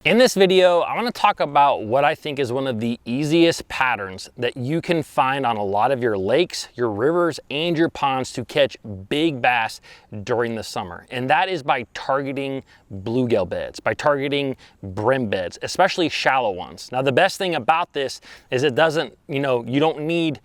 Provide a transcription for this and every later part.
In this video, I want to talk about what I think is one of the easiest patterns that you can find on a lot of your lakes, your rivers, and your ponds to catch big bass during the summer. And that is by targeting bluegill beds, by targeting brim beds, especially shallow ones. Now, the best thing about this is it doesn't, you don't need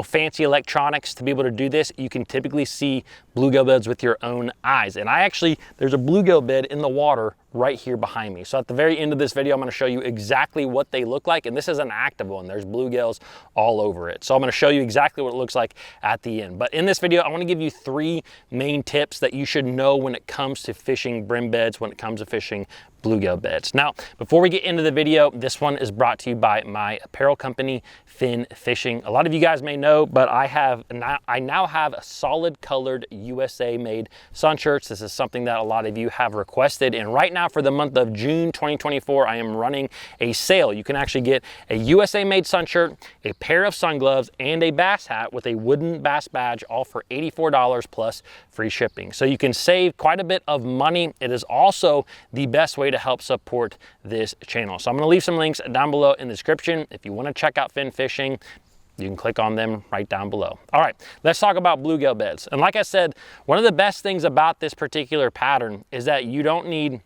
fancy electronics to be able to do this. You can typically see bluegill beds with your own eyes. And there's a bluegill bed in the water right here behind me. So at the very end of this video, I'm going to show you exactly what they look like. And this is an active one. There's bluegills all over it. So I'm going to show you exactly what it looks like at the end. But in this video, I want to give you 3 main tips that you should know when it comes to fishing brim beds, when it comes to fishing bluegill beds. Now, before we get into the video, this one is brought to you by my apparel company, Fin Fishing. A lot of you guys may know, but I now have a solid colored USA made sun shirts. This is something that a lot of you have requested. And right now for the month of June 2024, I am running a sale. You can actually get a USA made sun shirt, a pair of sun gloves, and a bass hat with a wooden bass badge, all for $84 plus free shipping. So you can save quite a bit of money. It is also the best way to help support this channel. So I'm going to leave some links down below in the description. If you want to check out Fin Fishing, you can click on them right down below. All right, let's talk about bluegill beds. And like I said, one of the best things about this particular pattern is that you don't need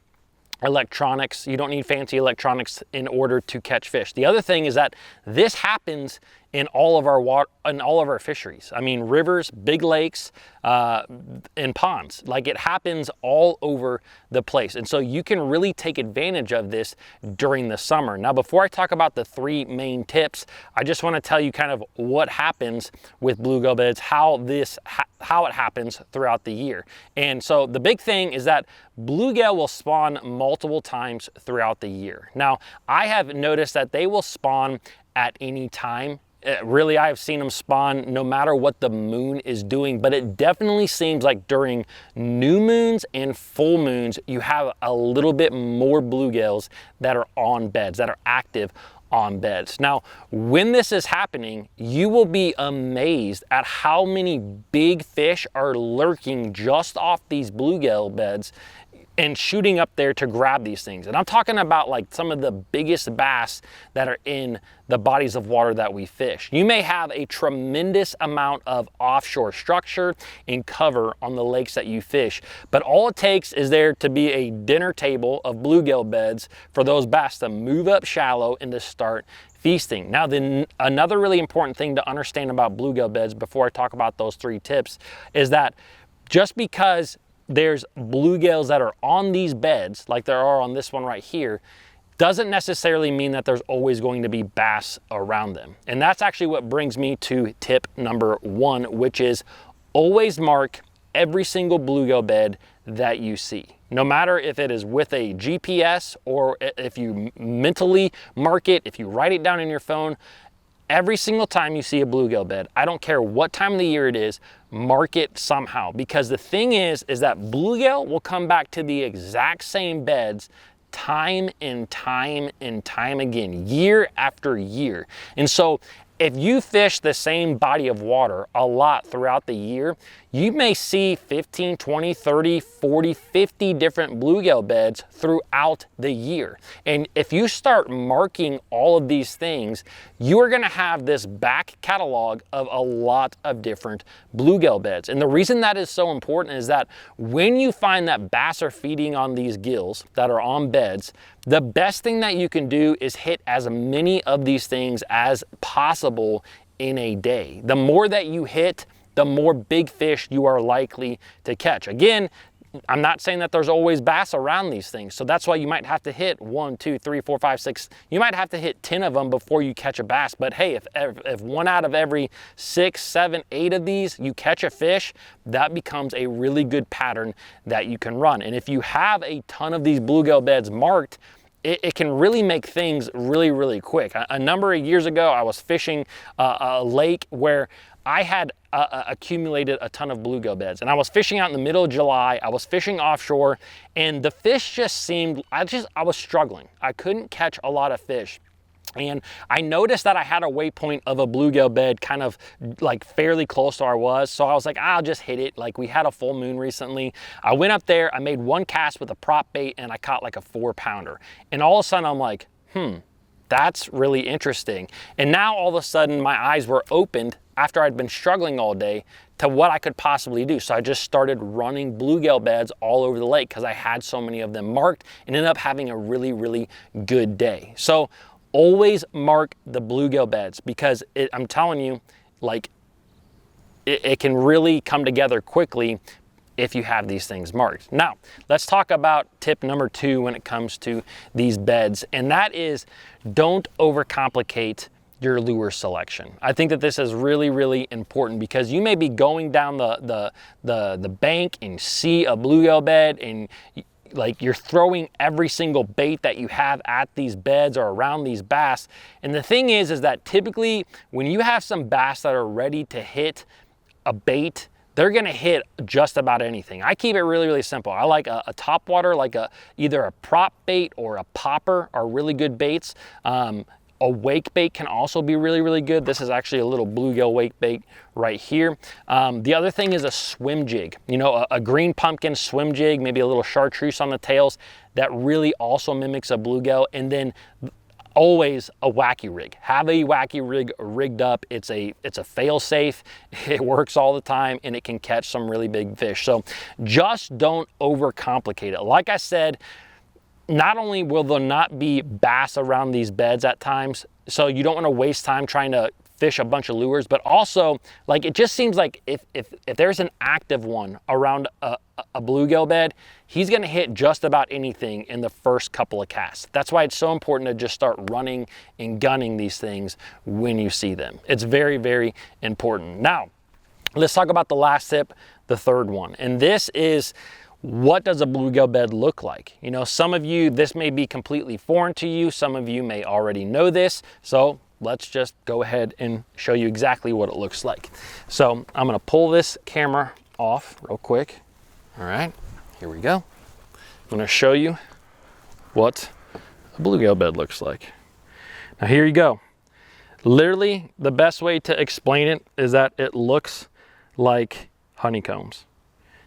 electronics, you don't need fancy electronics in order to catch fish. The other thing is that this happens in all of our water, in all of our fisheries. I mean, rivers, big lakes, and ponds. Like, it happens all over the place. And so you can really take advantage of this during the summer. Now, before I talk about the 3 main tips, I just want to tell you kind of what happens with bluegill beds, how it happens throughout the year. And so the big thing is that bluegill will spawn multiple times throughout the year. Now, I have noticed that they will spawn at any time. Really, I've seen them spawn no matter what the moon is doing, but it definitely seems like during new moons and full moons, you have a little bit more bluegills that are on beds, that are active on beds. Now, when this is happening, you will be amazed at how many big fish are lurking just off these bluegill beds and shooting up there to grab these things. And I'm talking about like some of the biggest bass that are in the bodies of water that we fish. You may have a tremendous amount of offshore structure and cover on the lakes that you fish, but all it takes is there to be a dinner table of bluegill beds for those bass to move up shallow and to start feasting. Now, then another really important thing to understand about bluegill beds before I talk about those 3 tips is that just because there's bluegills that are on these beds, like there are on this one right here, doesn't necessarily mean that there's always going to be bass around them. And that's actually what brings me to tip number 1, which is always mark every single bluegill bed that you see. No matter if it is with a GPS or if you mentally mark it, if you write it down in your phone, every single time you see a bluegill bed, I don't care what time of the year it is, mark it somehow. Because the thing is that bluegill will come back to the exact same beds time and time and time again, year after year. And so if you fish the same body of water a lot throughout the year, you may see 15, 20, 30, 40, 50 different bluegill beds throughout the year. And if you start marking all of these things, you are going to have this back catalog of a lot of different bluegill beds. And the reason that is so important is that when you find that bass are feeding on these gills that are on beds, the best thing that you can do is hit as many of these things as possible in a day. The more that you hit, the more big fish you are likely to catch. Again, I'm not saying that there's always bass around these things. So that's why you might have to hit 1, 2, 3, 4, 5, 6. You might have to hit 10 of them before you catch a bass. But hey, if 1 out of every 6, 7, 8 of these, you catch a fish, that becomes a really good pattern that you can run. And if you have a ton of these bluegill beds marked, it can really make things really, really quick. A number of years ago, I was fishing a lake where I had accumulated a ton of bluegill beds, and I was fishing out in the middle of July. I was fishing offshore, and the fish just seemed, I was struggling. I couldn't catch a lot of fish. And I noticed that I had a waypoint of a bluegill bed kind of like fairly close to where I was. So I was like, I'll just hit it. Like, we had a full moon recently. I went up there, I made one cast with a prop bait, and I caught like a 4-pounder. And all of a sudden I'm like, that's really interesting. And now all of a sudden my eyes were opened after I'd been struggling all day to what I could possibly do. So I just started running bluegill beds all over the lake because I had so many of them marked and ended up having a really, really good day. So always mark the bluegill beds, because I'm telling you, like, it can really come together quickly if you have these things marked. Now, let's talk about tip number 2 when it comes to these beds, and that is, don't overcomplicate your lure selection. I think that this is really, really important, because you may be going down the bank and see a bluegill bed, and like, you're throwing every single bait that you have at these beds or around these bass. And the thing is that typically when you have some bass that are ready to hit a bait, they're gonna hit just about anything. I keep it really, really simple. I like a topwater, like either a prop bait or a popper are really good baits. A wake bait can also be really, really good. This is actually a little bluegill wake bait right here. The other thing is a swim jig. You know, a green pumpkin swim jig, maybe a little chartreuse on the tails, that really also mimics a bluegill. And then always a wacky rig. Have a wacky rig rigged up. It's a fail safe. It works all the time, and it can catch some really big fish. So just don't overcomplicate it. Like I said, not only will there not be bass around these beds at times, so you don't want to waste time trying to fish a bunch of lures, but also, like, it just seems like if there's an active one around a bluegill bed, he's going to hit just about anything in the first couple of casts. That's why it's so important to just start running and gunning these things when you see them. It's very, very important. Now, let's talk about the last tip, the third one, and this is, what does a bluegill bed look like? You know, some of you, this may be completely foreign to you. Some of you may already know this. So let's just go ahead and show you exactly what it looks like. So I'm gonna pull this camera off real quick. All right, here we go. I'm gonna show you what a bluegill bed looks like. Now here you go. Literally, the best way to explain it is that it looks like honeycombs.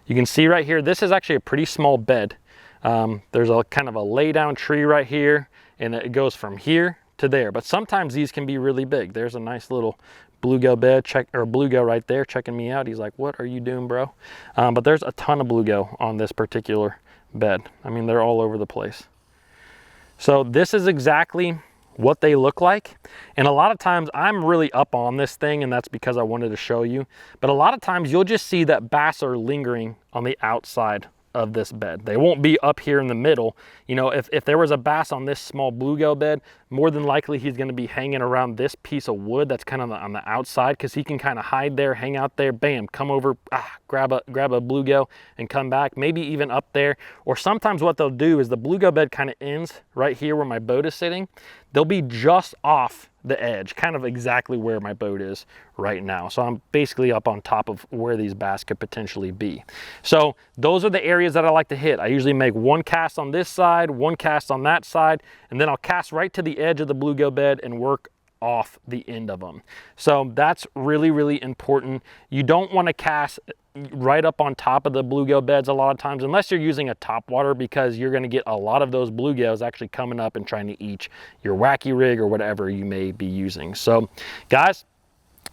You can see right here, this is actually a pretty small bed. There's a kind of a lay down tree right here, and it goes from here to there. But sometimes these can be really big. There's a nice little bluegill bed, bluegill right there checking me out. He's like, what are you doing, bro? But there's a ton of bluegill on this particular bed. I mean, they're all over the place. So this is exactly what they look like. And a lot of times I'm really up on this thing, and that's because I wanted to show you. But a lot of times you'll just see that bass are lingering on the outside of this bed. They won't be up here in the middle. You know, if there was a bass on this small bluegill bed, more than likely he's going to be hanging around this piece of wood that's kind of on the outside, because he can kind of hide there, hang out there, bam, come over, grab a bluegill and come back, maybe even up there. Or sometimes what they'll do is the bluegill bed kind of ends right here where my boat is sitting. They'll be just off the edge, kind of exactly where my boat is right now. So I'm basically up on top of where these bass could potentially be. So those are the areas that I like to hit. I usually make one cast on this side, one cast on that side, and then I'll cast right to the edge of the bluegill bed and work off the end of them. So that's really, really important. You don't want to cast right up on top of the bluegill beds a lot of times, unless you're using a topwater, because you're going to get a lot of those bluegills actually coming up and trying to eat your wacky rig or whatever you may be using. So guys,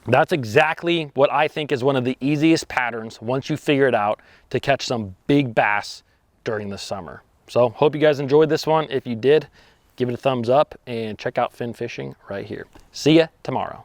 that's exactly what I think is one of the easiest patterns, once you figure it out, to catch some big bass during the summer. So hope you guys enjoyed this one. If you did, give it a thumbs up and check out Fin Fishing right here. See ya tomorrow.